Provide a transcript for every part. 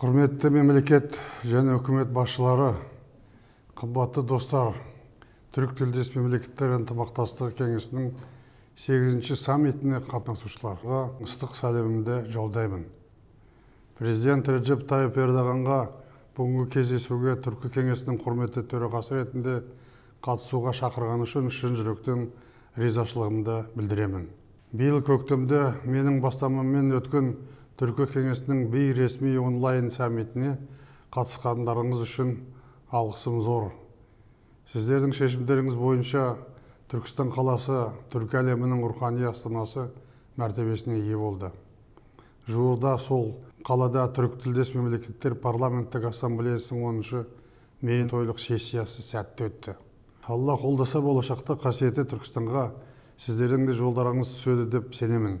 Құрметті мемлекет және үкімет басшылары, қымбатты достар, Түрік тілдес мемлекеттер ынтымақтастығы кеңесінің 8-ші саммитіне қатысушыларға ыстық сәлемімді жолдаймын. Президент Реджеп Тайып Ердоғанға бүгінгі кездесуге Түркі кеңесінің құрметті төрағасы ретінде қатысуға шақырғаны үшін шын жүректен ризашылығымды білдіремін. Биыл көктемде менің бастамаммен өткен Түркі кеңесінің бейресми онлайн саммитіне қатысқандарыңыз үшін алғысым зор. Сіздердің шешімдеріңіз бойынша Түркістан қаласы түркі әлемінің рухани астанасы мәртебесіне ие болды. Жуырда сол қалада түрік тілдес мемлекеттер парламенттік ассамблеясының 10-шы мерейтойлық сессиясы сәтті өтті. Алла қолдаса болашақта қасиетті Түркістанға сіздердің де жолдарыңыз түседі деп сенемін.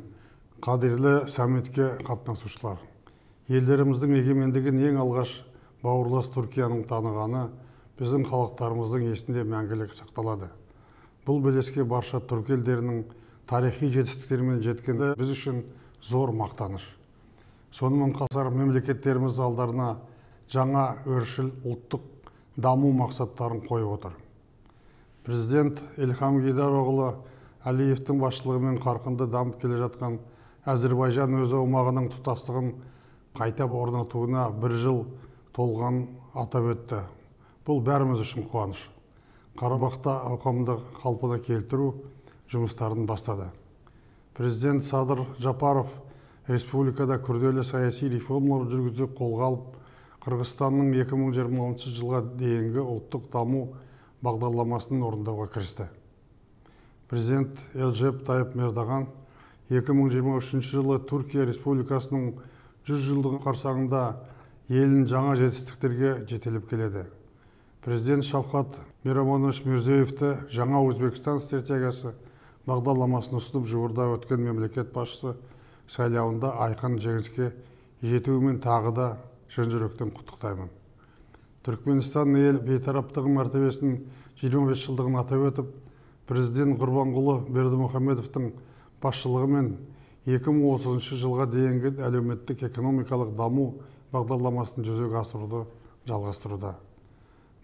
Қадірлі саммитке қатысушылар, елдеріміздің егемендігін ең алғаш бауырлас Түркияның танығаны біздің халықтарымыздың есінде мәңгілік сақталады. Бұл белеске барша түркі елдерінің тарихи жетістіктерімен жеткенде біз үшін зор мақтаныш. Сонымен қатар мемлекеттеріміз алдарына жаңа өршіл ұлттық даму мақсаттарын қойып отыр. Президент Илхам Гейдароғлы Әлиевтің басшылығымен қарқынды дамып келе жатқан Әзербайжан өз аумағының тұтастығын қайта орнатуына 1 жыл толған атап өтті. Бұл бәріміз үшін қуаныш. Қарабақта ауқымды қалпына келтіру жұмыстарын бастады. Президент Садыр Жапаров республикада күрделі саяси реформалар жүргізуді қолға алып, Қырғызстанның 2026 жылға дейінгі ұлттық даму бағдарламасын орындауға кірісті. Президент Реджеп Тайып Ердоған 2023 жылы Түркия Республикасының 100 жылдығы қарсаңында елін жаңа жетістіктерге жетелеп келеді. Президент Шавкат Миромонович Мирзиевті жаңа Өзбекстан стратегиясы бағдарламасын ұсынып жуырда өткен мемлекет басшысы сайлауында айқын жеңіске жетуімен тағы да шын жүректен құттықтаймын. Түркменстан ел бейтараптығы мәртебесінің 25 жылдығын атап өтіп, президент Құрбанғұлы Бердімұхамедовтың басшылығымен 2030 жылға дейінгі әлеуметтік экономикалық даму бағдарламасын жүзеге асыруды жалғастыруда.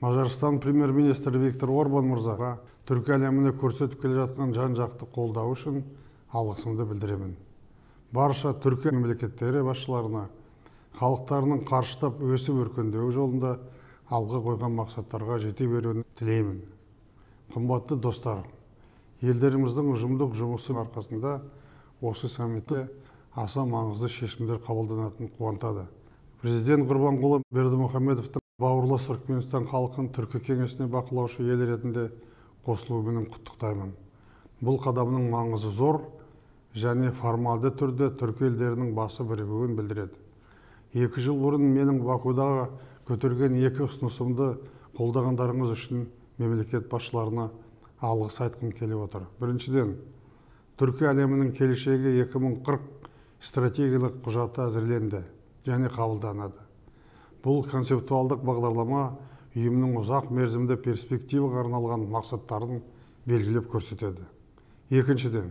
Мажарстан премьер-министрі Виктор Орбан мырзаға түркі әлеміне көрсетіп келе жатқан жан-жақты қолдау үшін алғысымды білдіремін. Барша түркі мемлекеттері басшыларына халықтарының қарыштап өсіп өркендеуі жолында алға қойған мақсаттарға жете беруін тілеймін. Қымбатты достар, елдеріміздің ұжымдық жұмысы арқасында осы саммитте аса маңызды шешімдер қабылданатыны қуантады. Президент Құрбанғұлы Бердімұхамедовтың бауырлас Түркменстан халқын түркі кеңесіне бақылаушы ел ретінде қосылуымен құттықтаймын. Бұл қадамның маңызы зор және формалды түрде түркі елдерінің басы бірігуін білдіреді. 2 жыл бұрын менің Бакудағы көтерген 2 ұсынысымды қолдағандарыңыз үшін мемлекет басшыларына алғыс айтқым келіп отыр. Біріншіден, түркі әлемінің келешегі 2040 стратегиялық құжаты әзірленді және қабылданады. Бұл концептуалдық бағдарлама ұйымның ұзақ мерзімді перспективаға арналған мақсаттарын белгілеп көрсетеді. Екіншіден,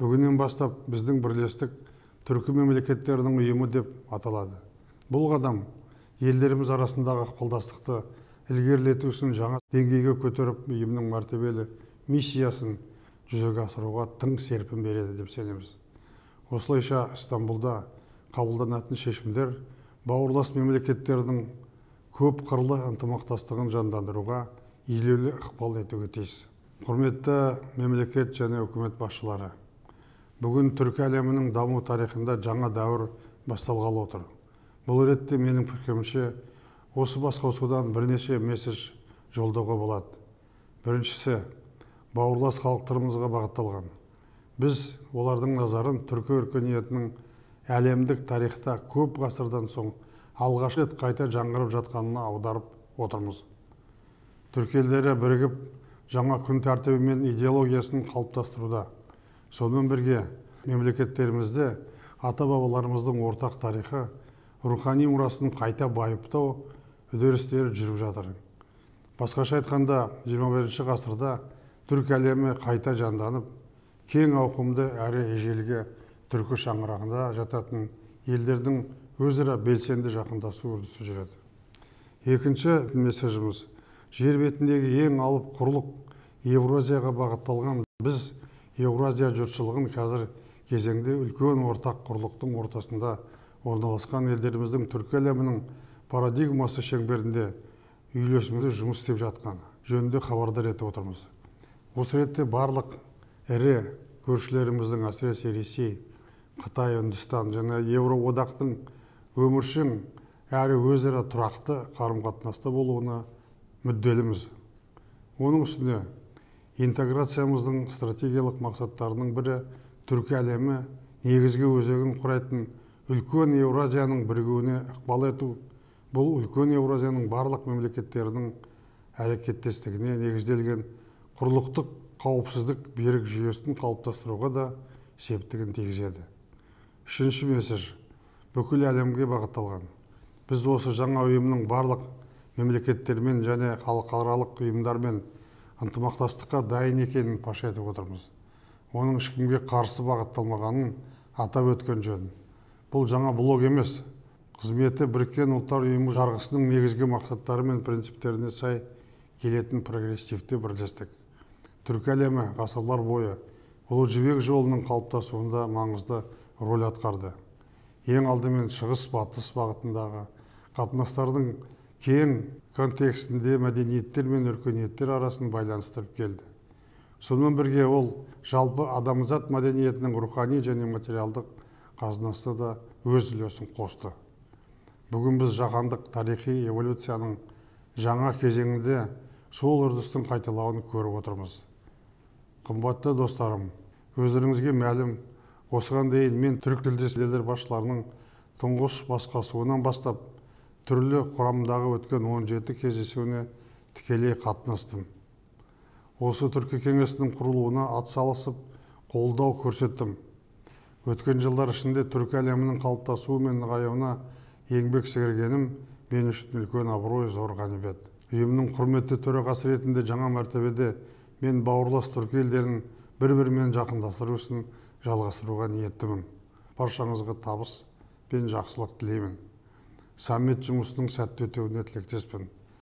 бүгіннен бастап біздің бірлестік түркі мемлекеттерінің ұйымы деп аталады. Бұл қадам елдеріміз арасындағы ықпалдастықты ілгерілету үшін жаңа деңгейге көтеріп ұйымның мәртебелі миссиясын жүзеге асыруға тың серпін береді деп сенеміз. Осылайша Стамбулда қабылданатын шешімдер бауырлас мемлекеттердің көп қырлы ынтымақтастығын жандандыруға елеулі ықпал етуге тиіс. Құрметті мемлекет және үкімет басшылары, бүгін түркі әлемінің даму тарихында жаңа дәуір басталғалы отыр. Бұл ретте менің пікірімше осы басқосудан бірнеше месседж жолдауға болады. Біріншісі, бауырлас халықтарымызға бағытталған. Біз олардың назарын түркі өркениетінің әлемдік тарихта көп ғасырдан соң алғаш рет қайта жаңғырып жатқанына аударып отырмыз. Түркі елдері бірігіп жаңа күн тәртібі мен идеологиясын қалыптастыруда. Сонымен бірге мемлекеттерімізде ата-бабаларымыздың ортақ тарихы, рухани мұрасын қайта байыптау үдерістері жүріп жатыр. Басқаша айтқанда, 21 ғасырда түркі әлемі қайта жанданып, кең ауқымды әрі ежелгі түркі шаңырағында жататын елдердің өзара белсенді жақындасу үрдісі жүреді. Екінші месседжіміз, жер бетіндегі ең алып құрлық Еуразияға бағытталған біз Еуразия жұртшылығын қазір кезеңде үлкен ортақ құрлықтың ортасында орналасқан елдеріміздің түркі әлемінің парадигмасы шеңберінде үйлесімді жұмыс істеп жатқан жөнінде хабардар етіп отырмыз. Осы ретте барлық ірі көршілеріміздің, әсіресе Ресей, Қытай, Үндістан және Еуроодақтың өміршең әрі өзара тұрақты қарым-қатынаста болуына мүдделіміз. Оның үстіне интеграциямыздың стратегиялық мақсаттарының бірі түркі әлемі негізгі өзегін құрайтын үлкен Еуразияның бірігуіне ықпал ету. Бұл үлкен Еуразияның барлық мемлекеттерінің әрекеттестігіне негізделген құрлықтық қауіпсіздік берік жүйесін қалыптастыруға да септігін тигізеді. Үшінші месседж бүкіл әлемге бағытталған. Біз осы жаңа ұйымның барлық мемлекеттермен және халықаралық ұйымдармен ынтымақтастыққа дайын екенін паш етіп отырмыз. Оның ешкімге қарсы бағытталмағанын атап өткен жөн. Бұл жаңа блок емес. Қызметі Біріккен ұлттар ұйымы жарғысының негізгі мақсаттары мен принциптеріне сай келетін прогрессивті бірлестік. Түркі әлемі ғасырлар бойы ұлы жібек жолының қалыптасуында маңызды рөл атқарды. Ең алдымен шығыс-батыс бағытындағы қатынастардың кең контекстінде мәдениеттер мен өркениеттер арасын байланыстырып келді. Сонымен бірге ол жалпы адамзат мәдениетінің рухани және материалдық қазынасы да өз үлесін қосты. Бүгін біз жаһандық тарихи эволюцияның жаңа кезеңінде сол үрдістің қайталауын көріп отырмыз. Қымбатты достарым, өздеріңізге мәлім, осыған дейін мен түрік тілдес елдер басшыларының тұңғыш басқосуынан бастап түрлі құрамдағы өткен 17 кездесуіне тікелей қатынастым. Осы түркі кеңесінің құрылуына атсалысып, қолдау көрсеттім. Өткен жылдар ішінде түркі әлемінің қалыптасуы мен нығаюына еңбек сіңіргенім мен үшін үлкен абырой, зор ғанибет. Ұйымның құрметті төрағасы ретінде жаңа мәртебеде мен бауырлас түркі елдерін бір-бірімен жақындастыру ісін жалғастыруға ниеттімін. Баршаңызға табыс пен жақсылық тілеймін. Саммит жұмысының сәтті өтуіне тілектеспін.